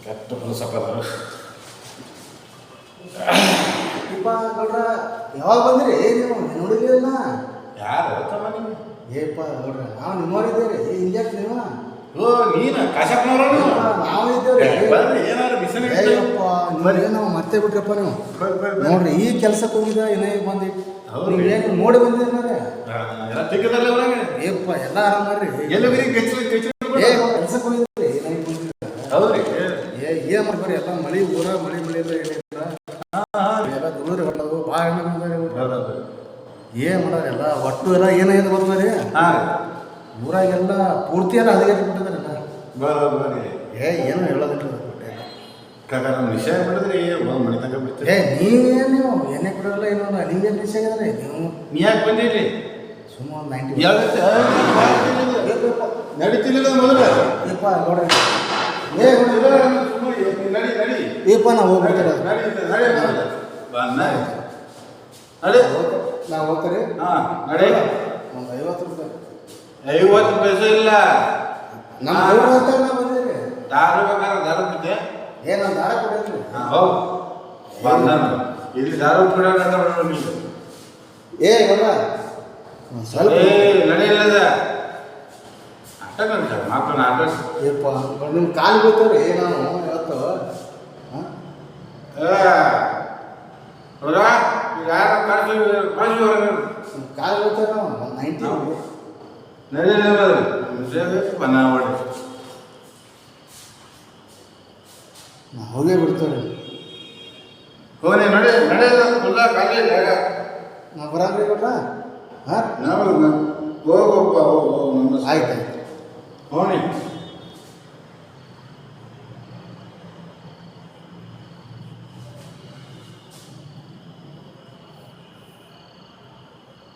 ಕೆಟ್ಟ ಸಪದರು ಗೌಡ್ರ ಯಾವಾಗ ಬಂದ್ರಿ ನೀವು ನೋಡಿಲ್ಲ ಯಾರು ಏಪ್ಪ ಗೌಡ್ರ ನಾವು ನಿಮ್ಮವರಿದ್ದೇವೆ ಇಂಜೆಕ್ಟ್ ನೀವು ಓ ನೀನು ಕಾಶಪ್ಪನವರು ನಾವು ಇದ್ದೇವೆ ಏನಾದ್ರು ಬಿಸಿಲು ನಾವು ಮತ್ತೆ ಬಿಟ್ರಪ್ಪ ನೀವು ನೋಡ್ರಿ ಈ ಕೆಲ್ಸಕ್ಕೆ ಹೋಗಿದ ಏನೇ ಬಂದಿ ನೀವೇನು ನೋಡಿ ಬಂದಿದ್ದೀರಿ ಏಪ್ಪ ಎಲ್ಲ ಆರಾಮ ಮಾಡ್ರಿ ಕೆಲ್ಸಕ್ಕೆ ಹೋಗಿದ್ರಿ ಏನಾಗಿ ಬಂದಿದ್ದೀರಿ ಹೌದ್ರಿ ಏನು ಮಾಡ್ಬಾರಿ ಎಲ್ಲ ಮಳೆ ಊರ ಮಳೆ ಎಲ್ಲ ಏನಿಲ್ಲ ಎಲ್ಲ ದುಡಿದ್ರೆ ಹೊಟ್ಟದು ಭಾಳ ಏನು ಮಾಡೋರು ಎಲ್ಲ ಒಟ್ಟು ಎಲ್ಲ ಏನಾಗಿದೆ ಬರ್ತಾರೆ ಊರಾಗೆಲ್ಲ ಪೂರ್ತಿ ಎಲ್ಲ ಹದಗೆಟ್ಟು ಬಿಟ್ಟಿದಾರೆಲ್ಲ ಏನು ಹೇಳೋದಿಲ್ಲ ವಿಷಯ ಬಿಡಿದ್ರಿ ಮನೆ ತನಕ ಬಿಡ್ತೀರಿ ನೀವೇನು ನೀವು ಎಣ್ಣೆ ಕೊಡೋಲ್ಲ ಏನೋ ನೀವೇನು ವಿಷಯ ಆಗಿದ್ರೆ ನೀವು ನೀ ಯಾಕೆ ಬಂದಿರಿ ಸುಮಾರು 90 ನಡೀತಿಲ್ಲ ಮೊದಲು ಏಪ್ಪ ನೋಡ್ರಿ ಏಪ್ಪ ನಾವು ಹೋಗ್ಬಿಡ್ತಾರೆ ನಾವು ಹೋಗ್ತಾರೆ ನಡಿ ಒಂದು 50 ರೂಪಾಯಿ 50 ಪೈಸೆ ಇಲ್ಲ ನಮ್ಮ ಬಂದಿರಿ ದಾರು ಬೇಕಾದ್ರೆ ದಾರು ಬಿದ್ದೆ ಏನು ದಾರ ಕೊಡೋದ್ರಿ ಹೌದು ಬಂದ ಇಲ್ಲಿ ದಾರು ಕೊಡೋಣ ಏ ಬಲ್ಲ ಸ್ವಲ್ಪ ನಡೆಯಲ್ಲದ ಅಷ್ಟ ಮಕ್ಕಳು ಆಟ ಏಪ್ಪ ನಿಮ್ಮ ಕಾಲು ಬೀಳ್ತವ್ರಿ ನಾವು ಇವತ್ತು ಹೌದಾ ಯಾರು ಕಾಸು ಕಾಲು ಬೀಳ್ತಾರೆ ನಾವು 90 ನಡೆಯಲ್ಲ ಬನ್ನಾವಳಿ ಹೋಗೇ ಬಿಡ್ತೇವೆ ಹೋಗಿ ನಡೆಯಲ್ಲ ಫುಲ್ಲ ಖಾಲಿ ಜಾಗ ನಾವು ಬರಾಬ್ರಿ ಕೊಟ್ಟ ಹಾಂ ನಾವು ಹೋಗಪ್ಪ ಹೋಗು ಆಯ್ತು ಹೋಗಿ